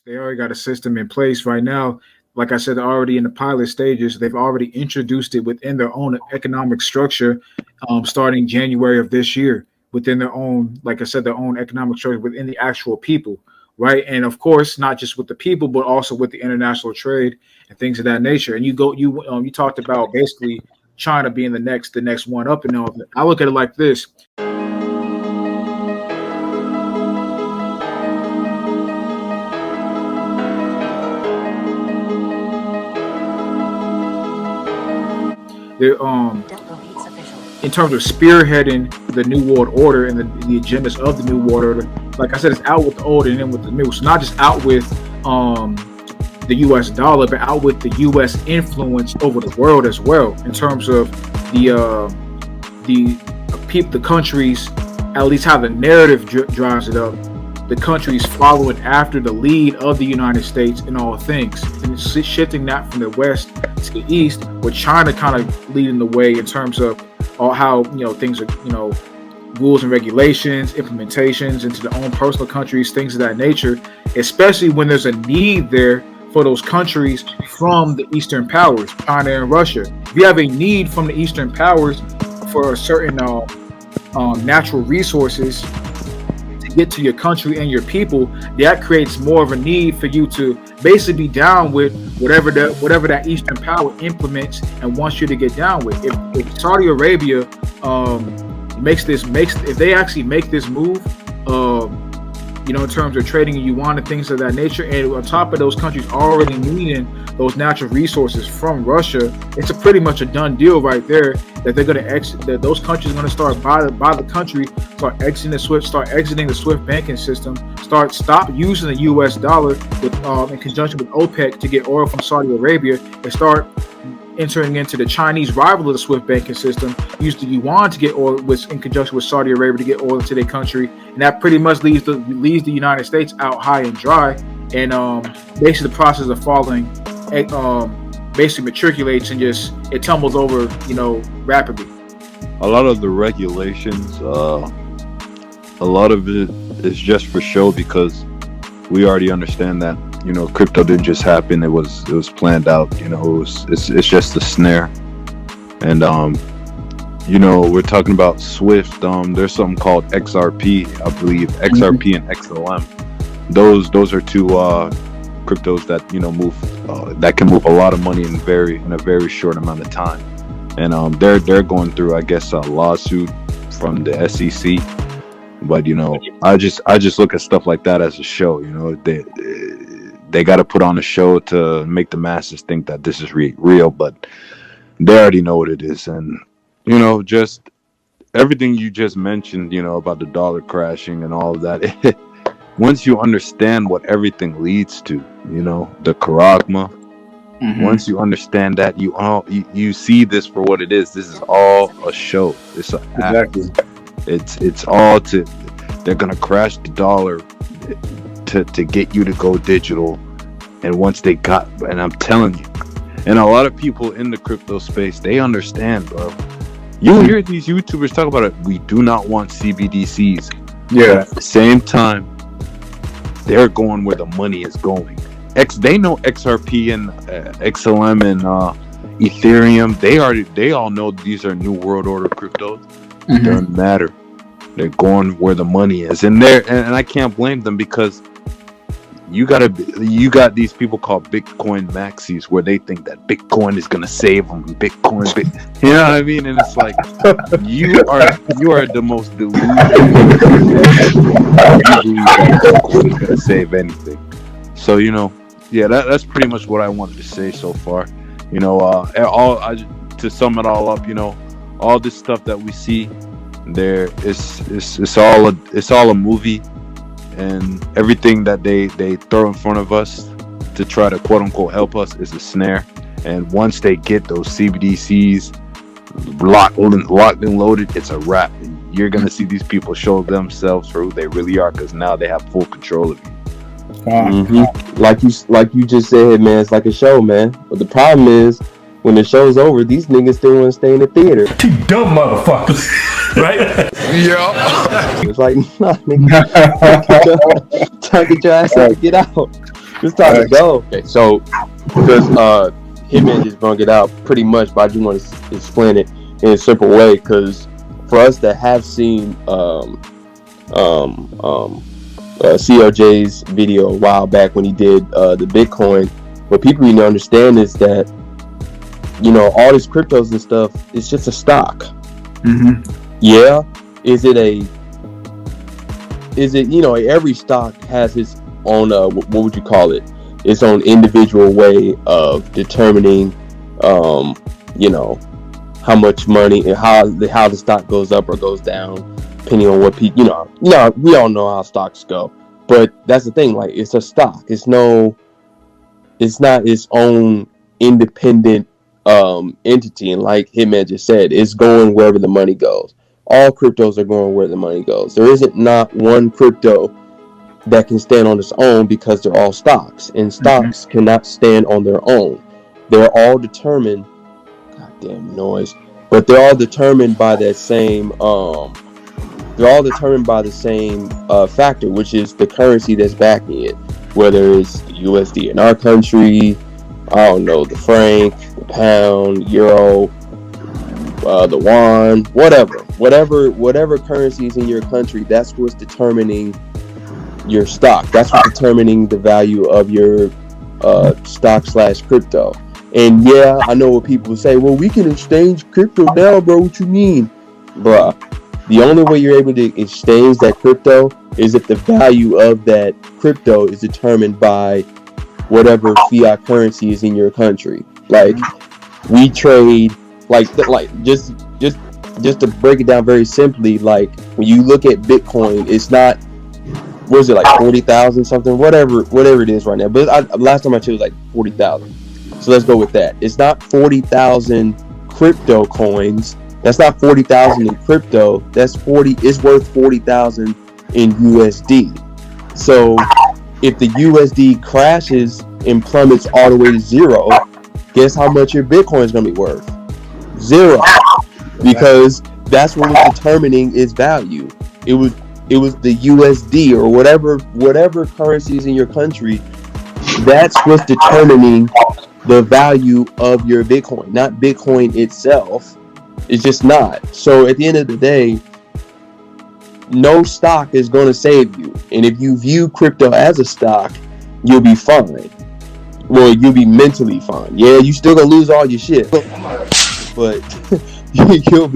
They already got a system in place right now. Like I said, they're already in the pilot stages. They've already introduced it within their own economic structure, starting January of this year. Within their own, like I said, their own economic structure within the actual people, right? And of course, not just with the people, but also with the international trade and things of that nature. And you talked about basically China being the next one up, and all. I look at it like this. They're in terms of spearheading the new world order and the agendas of the new world order. Like I said, it's out with the old and in with the new. So not just out with the U.S. dollar, but out with the U.S. influence over the world as well. In terms of the countries, at least how the narrative drives it up. The countries following after the lead of the United States in all things, and it's shifting that from the west to the east, with China kind of leading the way in terms of all how things are, rules and regulations, implementations into their own personal countries, things of that nature. Especially when there's a need there for those countries from the Eastern powers, China and Russia. If you have a need from the Eastern powers for a certain natural resources get to your country and your people, that creates more of a need for you to basically be down with whatever that Eastern power implements and wants you to get down with. If Saudi Arabia if they actually make this move, in terms of trading in yuan and things of that nature, and on top of those countries already needing those natural resources from Russia, it's pretty much a done deal right there that they're going to exit. That those countries are going to start by the country, start exiting the SWIFT banking system, stop using the U.S. dollar in conjunction with OPEC to get oil from Saudi Arabia, and start entering into the Chinese rival of the SWIFT banking system, use the yuan to get oil in conjunction with Saudi Arabia to get oil into their country, and that pretty much leaves the United States out high and dry. And basically the process of falling basically matriculates and just it tumbles over, rapidly. A lot of the regulations, a lot of it is just for show, because we already understand that crypto didn't just happen. It was planned out. It's just a snare. And we're talking about Swift. There's something called XRP, I believe. XRP and XLM. Those are two cryptos that move that can move a lot of money in a very short amount of time. And they're going through, I guess, a lawsuit from the SEC. But I just look at stuff like that as a show. They got to put on a show to make the masses think that this is real, but they already know what it is. And just everything you just mentioned, about the dollar crashing and all of that. Once you understand what everything leads to, the charagma. Mm-hmm. Once you understand that, you see this for what it is. This is all a show. It's an act. It's all they're gonna crash the dollar to get you to go digital. And once they and I'm telling you, and a lot of people in the crypto space, they understand, bro. You hear these YouTubers talk about it. We do not want CBDCs. Yeah. But at the same time, they're going where the money is going. They know XRP and XLM and Ethereum. They all know these are new world order cryptos. Mm-hmm. It doesn't matter. They're going where the money is, and I can't blame them, because you got these people called Bitcoin maxis, where they think that Bitcoin is gonna save them. You know what I mean? And it's like you are the most delusional. You believe that Bitcoin is gonna save anything. So that's pretty much what I wanted to say so far. To sum it all up, all this stuff that we see there it's all a movie, and everything that they throw in front of us to try to quote unquote help us is a snare. And once they get those CBDCs locked and loaded, it's a wrap. And you're gonna see these people show themselves for who they really are, because now they have full control of you. Mm-hmm. Like you just said, man, it's like a show, man. But the problem is, when the show's over, these niggas still want to stay in the theater. Two dumb motherfuckers, right? Yeah. It's like, nah, nigga. Try to get your ass out to get out. It's time to go. Okay, so because Hitman just brung it out pretty much, but I just want to explain it in a simple way. Because for us that have seen CLJ's video a while back when he did the Bitcoin, what people need to understand is that all these cryptos and stuff, it's just a stock. Mm-hmm. Yeah, is it every stock has its own what would you call it, its own individual way of determining how much money and how the stock goes up or goes down depending on what people we all know how stocks go. But that's the thing, like, it's a stock. It's not its own independent entity, and like Hitman just said, it's going wherever the money goes. All cryptos are going where the money goes. There isn't not one crypto that can stand on its own because they're all stocks, and stocks cannot stand on their own. They're all determined, goddamn noise, but they're all determined by that same factor, which is the currency that's backing it, whether it's the USD in our country, I don't know, the franc, the pound, euro, the yuan, whatever currency is in your country. That's what's determining your stock. That's what's determining the value of your stock/crypto. And yeah, I know what people say. Well, we can exchange crypto now, bro. What you mean, bruh? The only way you're able to exchange that crypto is if the value of that crypto is determined by whatever fiat currency is in your country. Like, we trade, just to break it down very simply, like, when you look at Bitcoin, it's not, what is it, like 40,000 something, whatever it is right now. But last time I checked, it was like 40,000. So let's go with that. It's not 40,000 crypto coins. That's not 40,000 in crypto. It's worth 40,000 in USD. So if the USD crashes and plummets all the way to zero, guess how much your Bitcoin is going to be worth? Zero. Because that's what was determining its value. It was the USD or whatever currency is in your country. That's what's determining the value of your Bitcoin, not Bitcoin itself. It's just not. So at the end of the day, no stock is going to save you. And if you view crypto as a stock, you'll be fine. Well, you'll be mentally fine. Yeah, you still going to lose all your shit, but you'll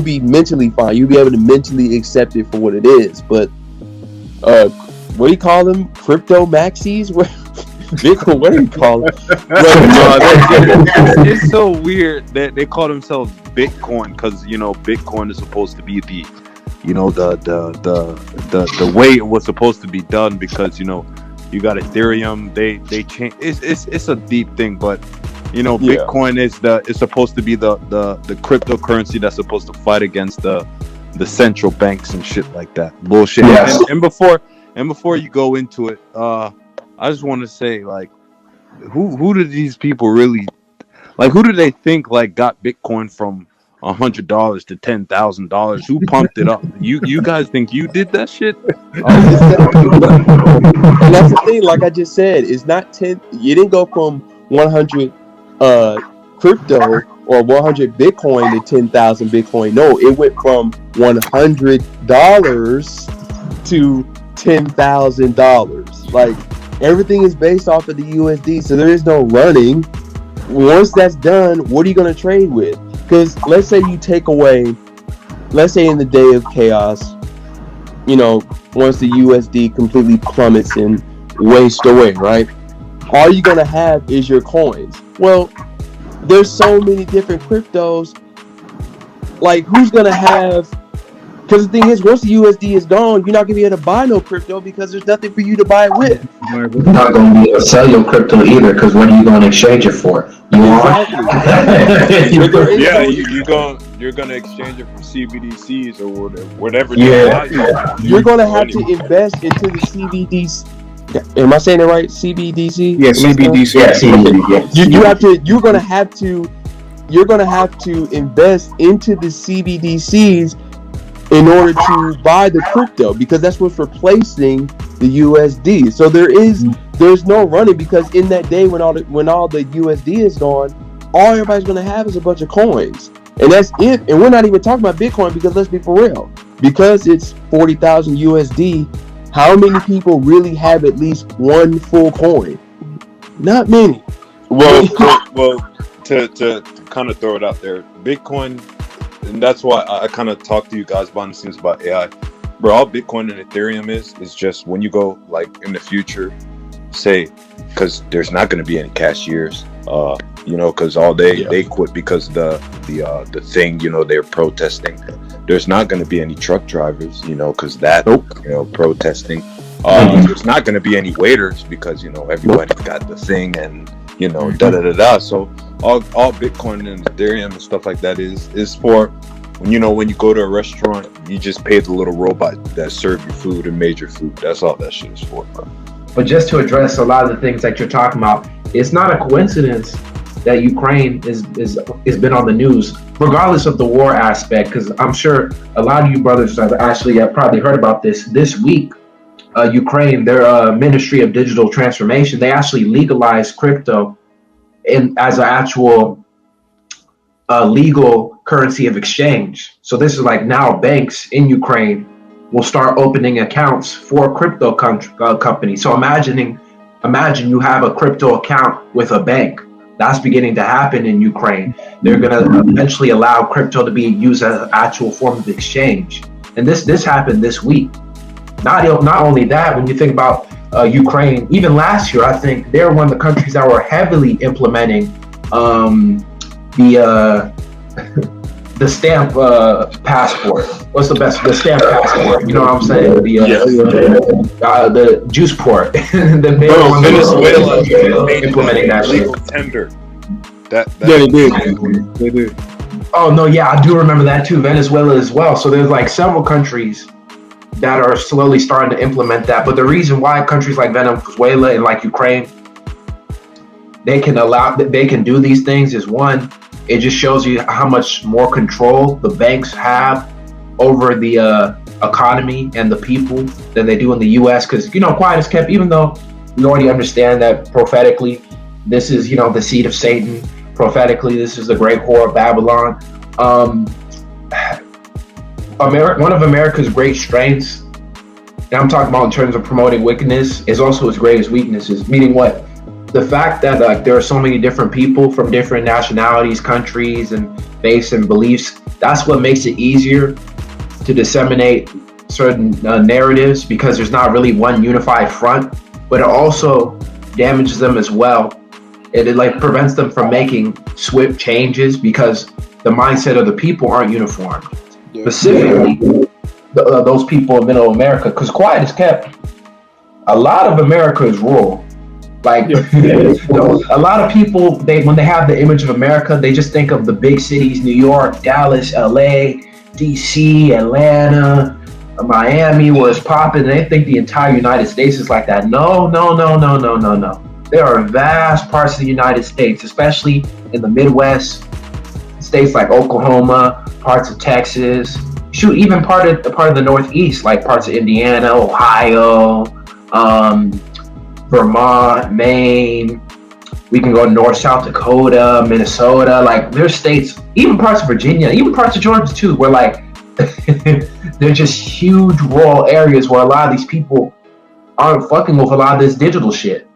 be mentally fine. You'll be able to mentally accept it for what it is. But what do you call them? Crypto maxis? Bitcoin, what do you call it? It's so weird that they call themselves Bitcoin because Bitcoin is supposed to be the way it was supposed to be done, because you got Ethereum. They change. It's a deep thing, but Bitcoin is supposed to be the cryptocurrency that's supposed to fight against the central banks and shit like that bullshit. Yes. And before you go into it, I just want to say, like, who do these people really, like, who do they think, like, got Bitcoin from $100 to $10,000? Who pumped it up? You guys think you did that shit? And that's the thing, like I just said, it's not 10. You didn't go from 100 crypto or 100 Bitcoin to 10,000 Bitcoin. No, it went from $100 to $10,000. Like, everything is based off of the USD, so there is no running. Once that's done, what are you going to trade with? Because let's say you take away, let's say in the day of chaos, once the USD completely plummets and wastes away, right? All you're going to have is your coins. Well, there's so many different cryptos. Like, who's going to have... Because the thing is, once the USD is gone, you're not going to be able to buy no crypto because there's nothing for you to buy it with. You're not going to be able to sell your crypto either, because what are you going to exchange it for? Exactly. You're going to exchange it for CBDCs or whatever. Yeah. You're going to have to invest into the CBDC. Am I saying it right? CBDC? Yeah, CBDC. Yeah, CBDC. You're going to have to invest into the CBDCs in order to buy the crypto, because that's what's replacing the USD. So there is there's no running, because in that day when all the USD is gone, all everybody's gonna have is a bunch of coins, and that's it. And we're not even talking about Bitcoin, because let's be for real, because it's 40,000 USD. How many people really have at least one full coin? Not many. Well, to kind of throw it out there, Bitcoin, and that's why I kind of talk to you guys behind the scenes about AI. Bro, all Bitcoin and Ethereum is just when you go like in the future, say, because there's not going to be any cashiers, because all they quit because the thing, they're protesting. There's not going to be any truck drivers, because that, protesting. There's not going to be any waiters because, everybody's got the thing and, da-da-da-da. So all Bitcoin and Ethereum and stuff like that is for, when you go to a restaurant, you just pay the little robot that served your food and made your food. That's all that shit is for, bro. But just to address a lot of the things that you're talking about, it's not a coincidence that Ukraine is been on the news, regardless of the war aspect, because I'm sure a lot of you brothers have probably heard about this week. Ukraine, their Ministry of Digital Transformation, they actually legalized crypto as an actual legal currency of exchange. So this is like now banks in Ukraine will start opening accounts for crypto companies. So imagine you have a crypto account with a bank. That's beginning to happen in Ukraine. They're going to eventually allow crypto to be used as an actual form of exchange. And this happened this week. Not only that, when you think about Ukraine, even last year, I think they're one of the countries that were heavily implementing the stamp passport. What's the best? The stamp passport. You know what I'm saying? The juice port. Venezuela implementing that legal tender. They did. Oh no, yeah, I do remember that too. Venezuela as well. So there's like several countries that are slowly starting to implement that. But the reason why countries like Venezuela and like Ukraine, they can do these things is, one, it just shows you how much more control the banks have over the economy and the people than they do in the U.S. Because, quiet is kept, even though we already understand that prophetically, this is, the seed of Satan. Prophetically, this is the great whore of Babylon. One of America's great strengths, and I'm talking about in terms of promoting wickedness, is also its greatest weaknesses. Meaning what? The fact that there are so many different people from different nationalities, countries, and faiths and beliefs, that's what makes it easier to disseminate certain narratives, because there's not really one unified front. But it also damages them as well. It prevents them from making swift changes because the mindset of the people aren't uniform. Specifically, those people in Middle America, because quiet is kept, a lot of America is rural. Like, a lot of people, when they have the image of America, they just think of the big cities: New York, Dallas, LA, DC, Atlanta, Miami, where it's popping. And they think the entire United States is like that. No. There are vast parts of the United States, especially in the Midwest, states like Oklahoma, parts of Texas, even part of the Northeast, like parts of Indiana, Ohio, Vermont, Maine. We can go north, South Dakota, Minnesota. Like, there's states, even parts of Virginia, even parts of Georgia too, where like they're just huge rural areas where a lot of these people aren't fucking with a lot of this digital shit.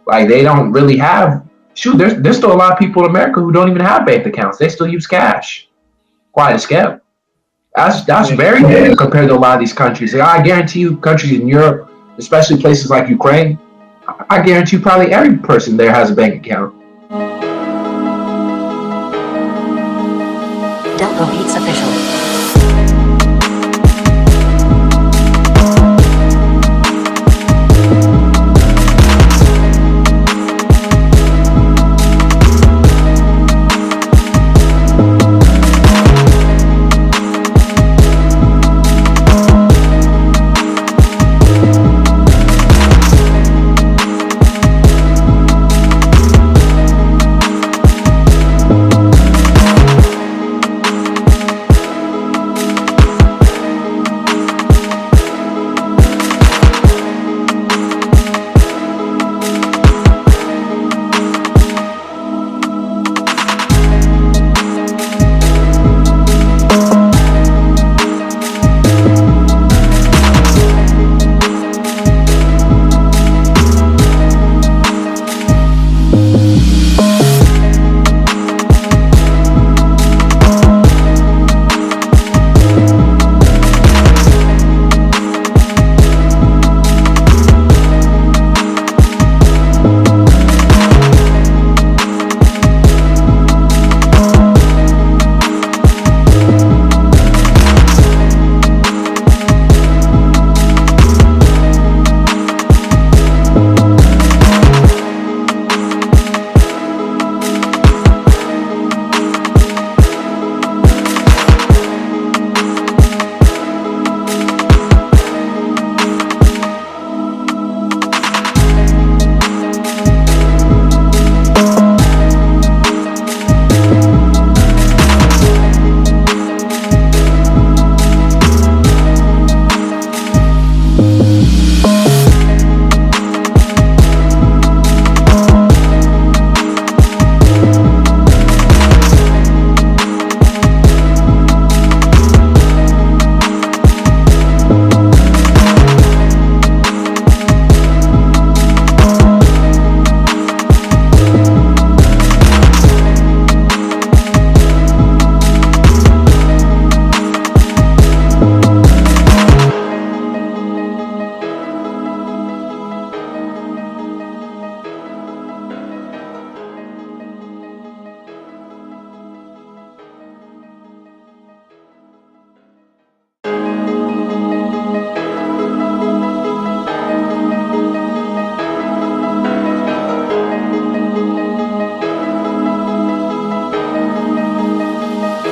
Like, they don't really have. There's still a lot of people in America who don't even have bank accounts. They still use cash. Quite a scam. That's very big compared to a lot of these countries. Like, I guarantee you, countries in Europe, especially places like Ukraine, I guarantee you probably every person there has a bank account. Delco Beats Official.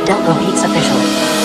Delta peaks officially.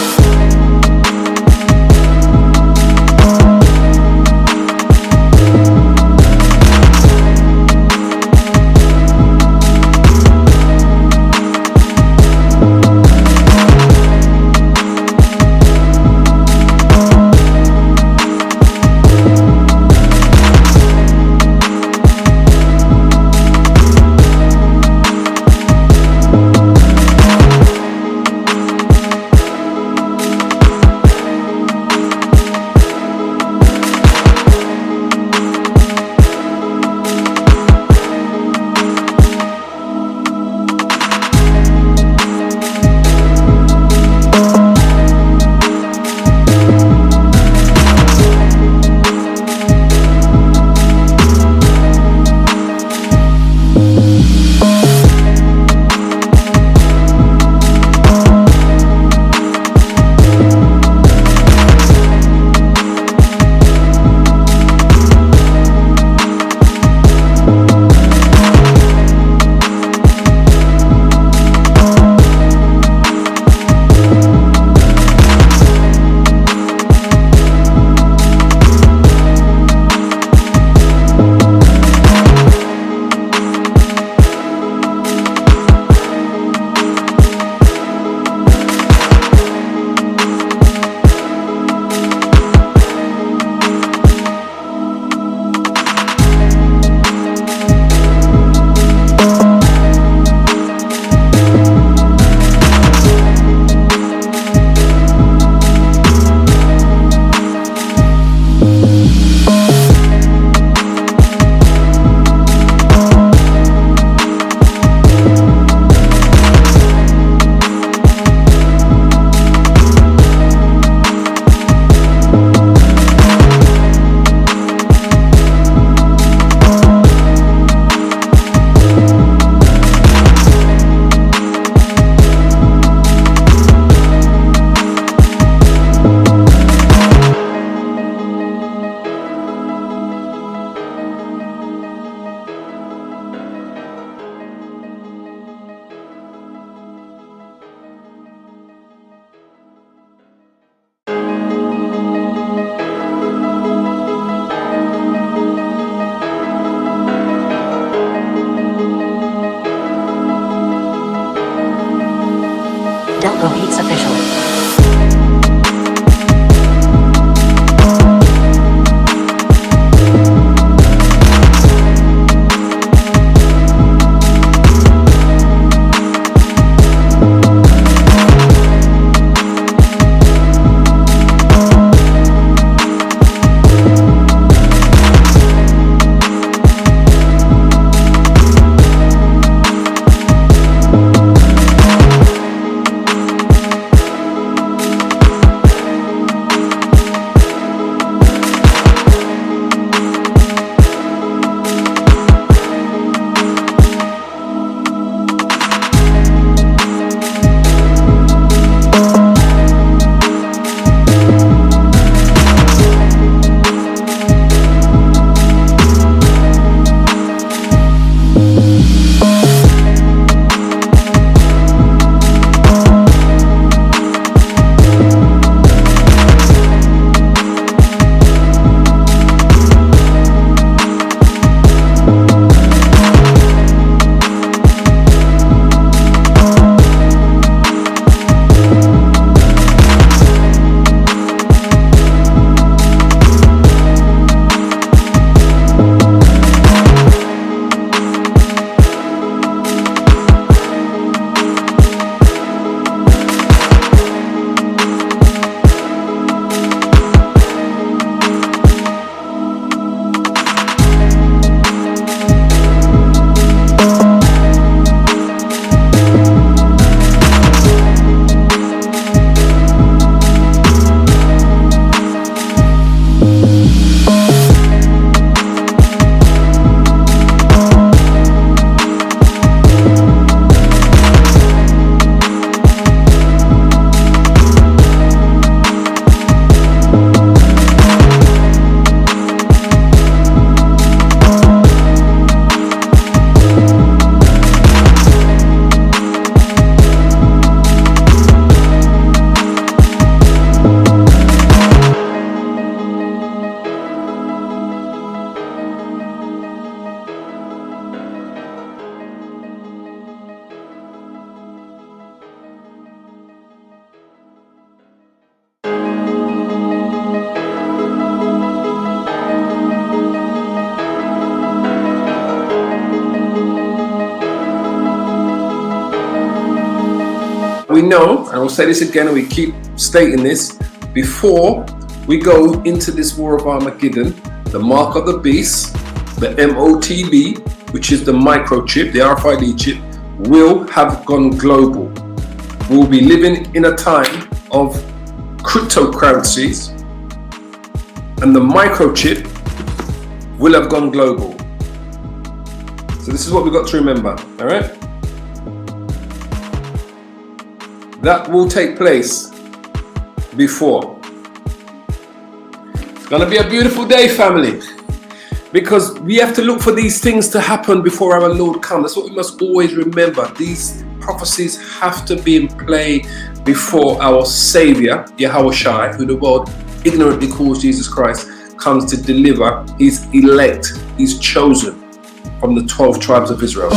know, and I'll say this again, and we keep stating this, before we go into this war of Armageddon, the mark of the beast, the MOTB, which is the microchip, the RFID chip, will have gone global. We'll be living in a time of cryptocurrencies, and the microchip will have gone global. So this is what we've got to remember, all right? That will take place before. It's gonna be a beautiful day, family, because we have to look for these things to happen before our Lord comes. That's what we must always remember. These prophecies have to be in play before our Savior, Yahushua, who the world ignorantly calls Jesus Christ, comes to deliver his elect, his chosen from the 12 tribes of Israel.